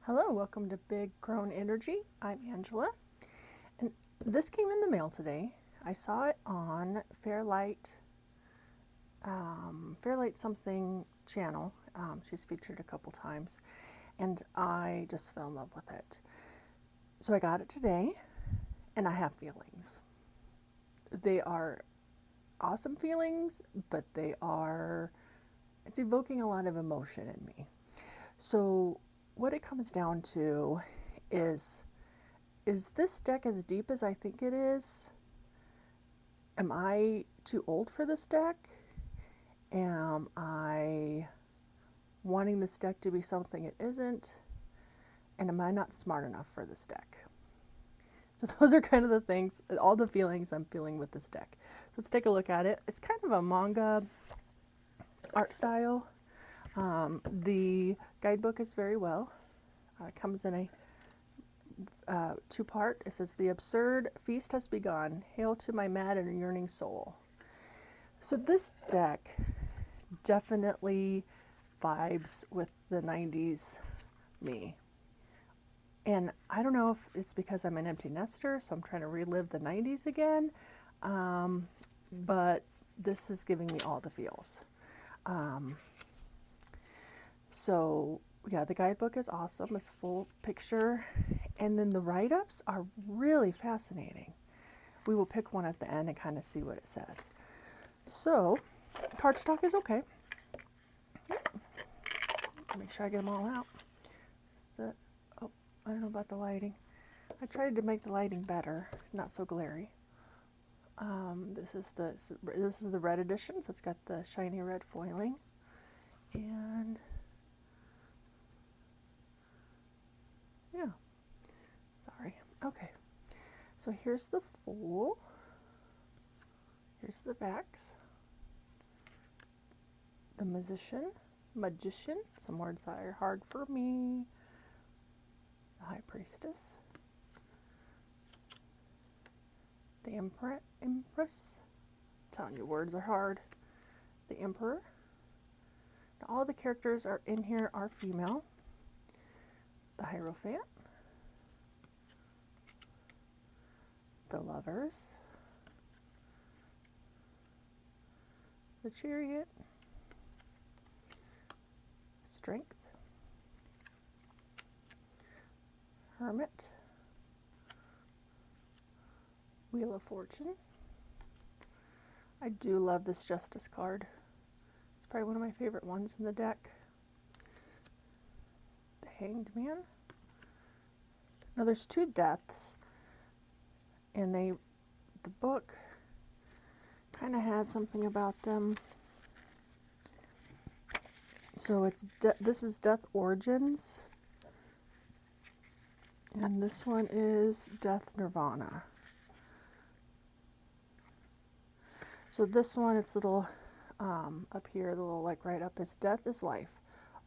Hello, welcome to Big Crone Energy. I'm Angela, and this came in the mail today. I saw it on Fairlight something channel. She's featured a couple times, and I just fell in love with it. So I got it today, and I have feelings. They are awesome feelings, but it's evoking a lot of emotion in me. So what it comes down to is this deck as deep as I think it is? Am I too old for this deck? Am I wanting this deck to be something it isn't? And am I not smart enough for this deck? So those are kind of the things, all the feelings I'm feeling with this deck. So let's take a look at it. It's kind of a manga art style. The guidebook is very well. It comes in a two-part. It says, "The absurd feast has begun. Hail to my mad and yearning soul." So this deck definitely vibes with the 90s me. And I don't know if it's because I'm an empty nester, so I'm trying to relive the 90s again. But this is giving me all the feels. So yeah, the guidebook is awesome. It's a full picture. And then the write-ups are really fascinating. We will pick one at the end and kind of see what it says. So, cardstock is okay. Make sure I get them all out. I don't know about the lighting. I tried to make the lighting better, not so glary. This is the red edition, so it's got the shiny red foiling. And yeah, sorry. Okay, so here's the full. Here's the backs. The magician. Some words that are hard for me. The high priestess. The empress. I'm telling you, words are hard. The emperor. Now, all the characters are in here are female. The hierophant. The lovers. The chariot. Strength. Hermit. Wheel of Fortune. I do love this Justice card. It's probably one of my favorite ones in the deck. The Hanged Man. Now there's two deaths, and the book kind of had something about them. So this is Death Origins, and this one is Death Nirvana. So this one, it's little up here, the little like right up is death is life.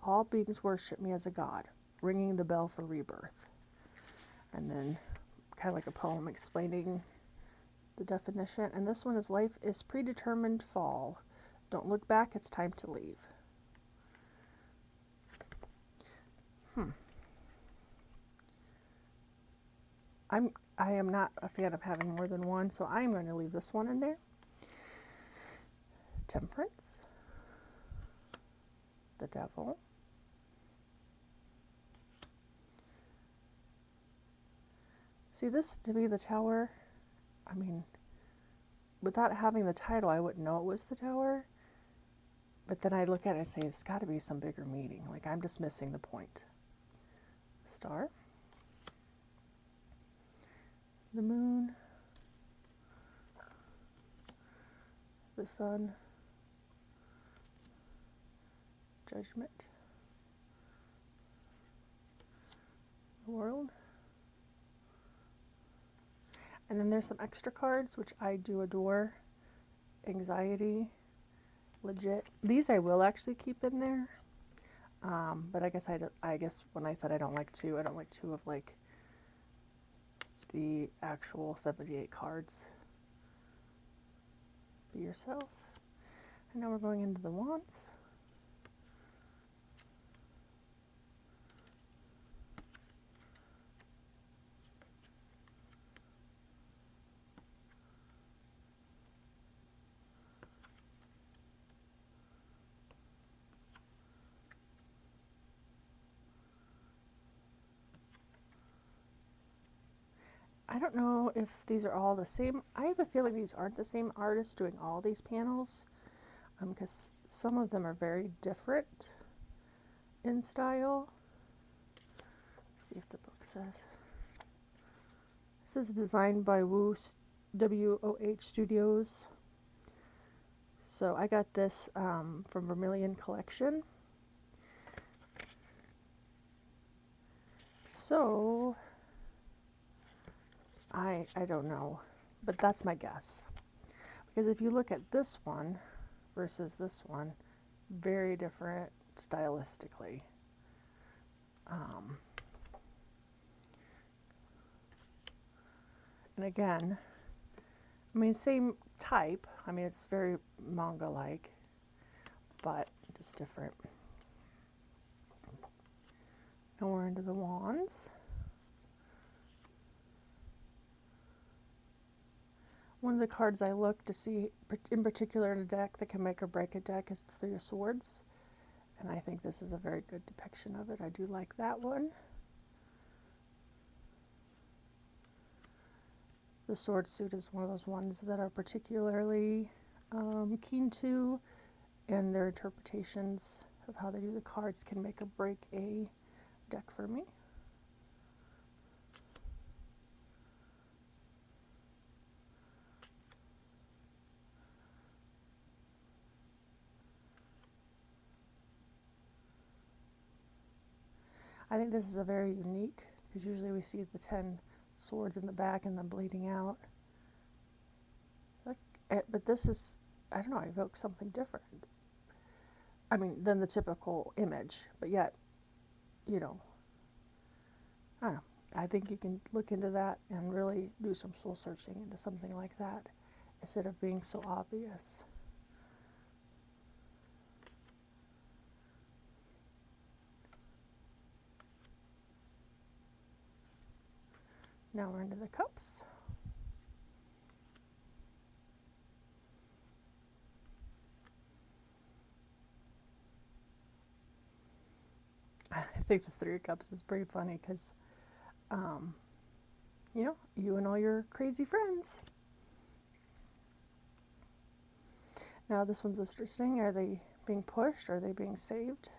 All beings worship me as a god, ringing the bell for rebirth. And then kind of like a poem explaining the definition. And this one is life is predetermined fall. Don't look back, it's time to leave. I am not a fan of having more than one, so I'm going to leave this one in there. Temperance. The devil. See, this to be the tower, I mean, without having the title, I wouldn't know it was the tower. But then I look at it and say, it's got to be some bigger meaning. Like, I'm just missing the point. Star. The moon. The sun. Judgment. The world. And then there's some extra cards, which I do adore. Anxiety. Legit. These I will actually keep in there. But I guess when I said I don't like two of like the actual 78 cards. Be yourself. And now we're going into the wands. I don't know if these are all the same. I have a feeling these aren't the same artist doing all these panels, because some of them are very different in style. Let's see if the book says. This is designed by WOH Studios. So I got this from Vermilion Collection. So I don't know, but that's my guess. Because if you look at this one versus this one, very different stylistically. And again, I mean, same type. I mean, it's very manga-like, but just different. Now we're into the wands. One of the cards I look to see in particular in a deck that can make or break a deck is the Three of Swords. And I think this is a very good depiction of it. I do like that one. The sword suit is one of those ones that are particularly keen to, and their interpretations of how they do the cards can make or break a deck for me. I think this is a very unique, because usually we see the 10 swords in the back and then bleeding out. But this is, I don't know, evokes something different. I mean, than the typical image, but yet, you know, I don't know. I think you can look into that and really do some soul searching into something like that instead of being so obvious. Now we're into the cups. I think the Three of Cups is pretty funny because, you know, you and all your crazy friends. Now this one's interesting. Are they being pushed? Or are they being saved?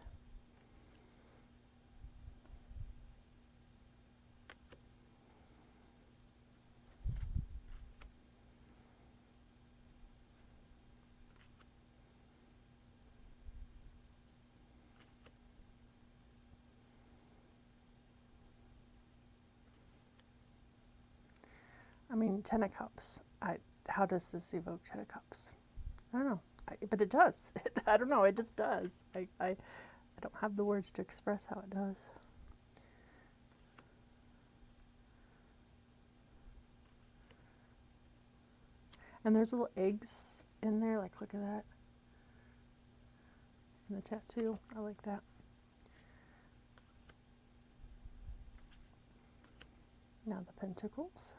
I mean, Ten of Cups. How does this evoke Ten of Cups? I don't know. But it does. I don't know. It just does. I don't have the words to express how it does. And there's little eggs in there. Like, look at that. And the tattoo. I like that. Now the Pentacles.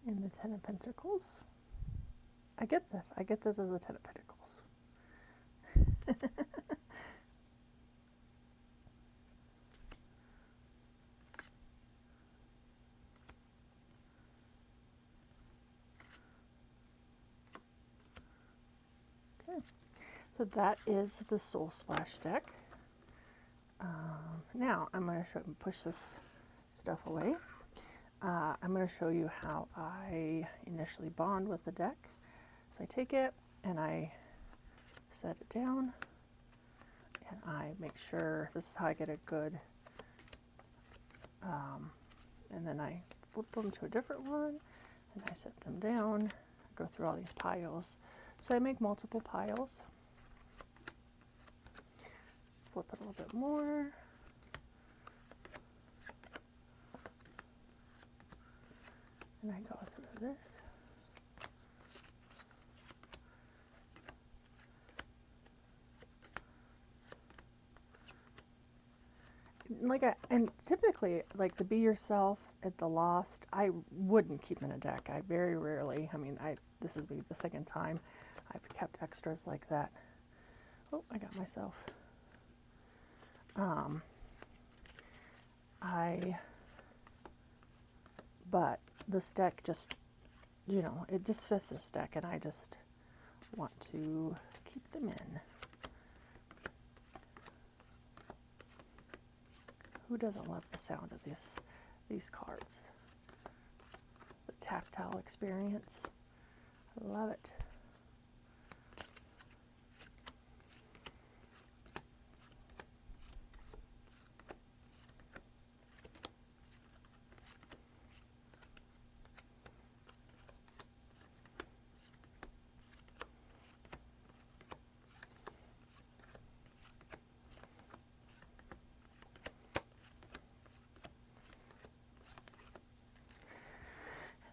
And the Ten of Pentacles. I get this. I get this as a Ten of Pentacles. Okay. So that is the Soul Splash deck. Now I'm going to push this stuff away. I'm going to show you how I initially bond with the deck. So I take it and I set it down and I make sure, this is how I get a good, and then I flip them to a different one and I set them down, go through all these piles. So I make multiple piles, flip it a little bit more, And I go through this. And typically, like the Be Yourself at the Lost, I wouldn't keep in a deck. I very rarely, this would be the second time I've kept extras like that. Oh, I got myself. But this deck just, it just fits this deck, and I just want to keep them in. Who doesn't love the sound of these cards? The tactile experience. I love it.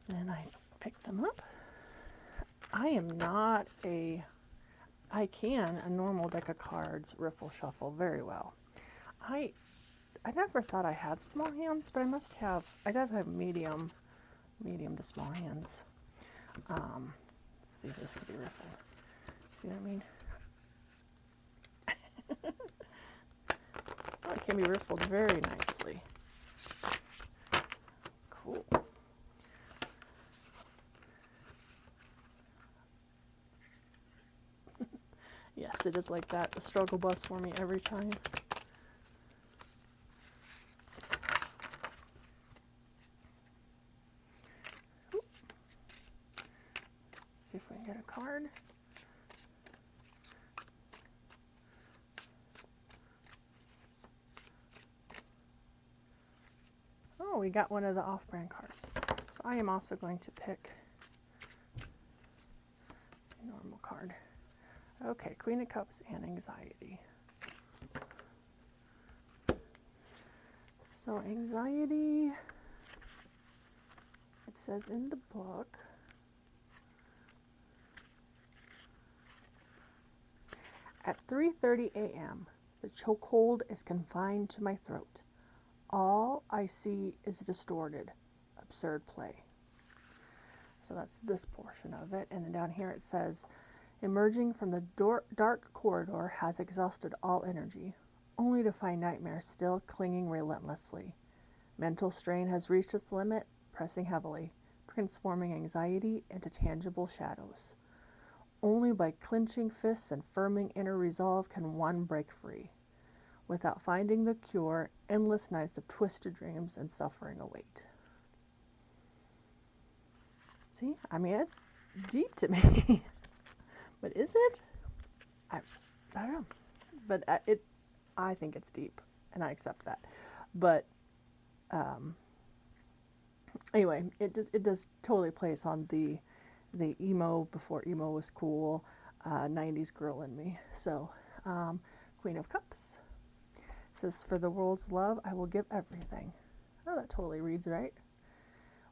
And I pick them up. I am not I can a normal deck of cards riffle shuffle very well. I never thought I had small hands, but I gotta have medium to small hands. Let's see if this can be riffled. See what I mean? Oh, it can be riffled very nicely. Cool. Yes, it is like that. The struggle bus for me every time. Oop. See if we can get a card. Oh, we got one of the off-brand cards. So I am also going to pick a normal card. Okay, Queen of Cups and Anxiety. So anxiety, it says in the book, at 3:30 a.m., the chokehold is confined to my throat. All I see is distorted, absurd play. So that's this portion of it. And then down here it says, emerging from the dark corridor has exhausted all energy, only to find nightmare still clinging relentlessly. Mental strain has reached its limit, pressing heavily, transforming anxiety into tangible shadows. Only by clenching fists and firming inner resolve can one break free. Without finding the cure, endless nights of twisted dreams and suffering await. See, it's deep to me. But is it? I don't know. But I think it's deep, and I accept that. But anyway, it does totally place on the emo before emo was cool, 90s girl in me. So, Queen of Cups says, for the world's love, I will give everything. Oh, that totally reads right.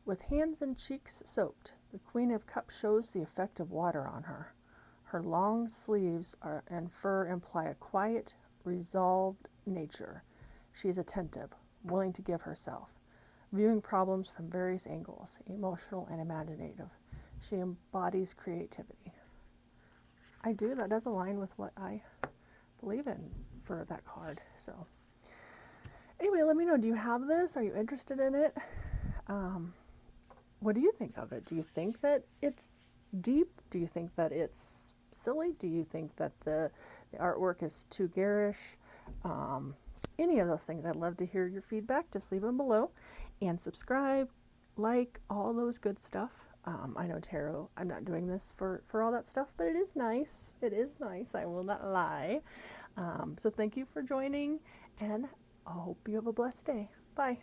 With hands and cheeks soaked, the Queen of Cups shows the effect of water on her. Her long sleeves and fur imply a quiet, resolved nature. She is attentive, willing to give herself, viewing problems from various angles, emotional and imaginative. She embodies creativity. I do. That does align with what I believe in for that card. So anyway, let me know. Do you have this? Are you interested in it? What do you think of it? Do you think that it's deep? Do you think that it's silly? Do you think that the artwork is too garish? Any of those things. I'd love to hear your feedback. Just leave them below and subscribe, like, all those good stuff. I know tarot, I'm not doing this for all that stuff, but it is nice. It is nice. I will not lie. So thank you for joining, and I hope you have a blessed day. Bye.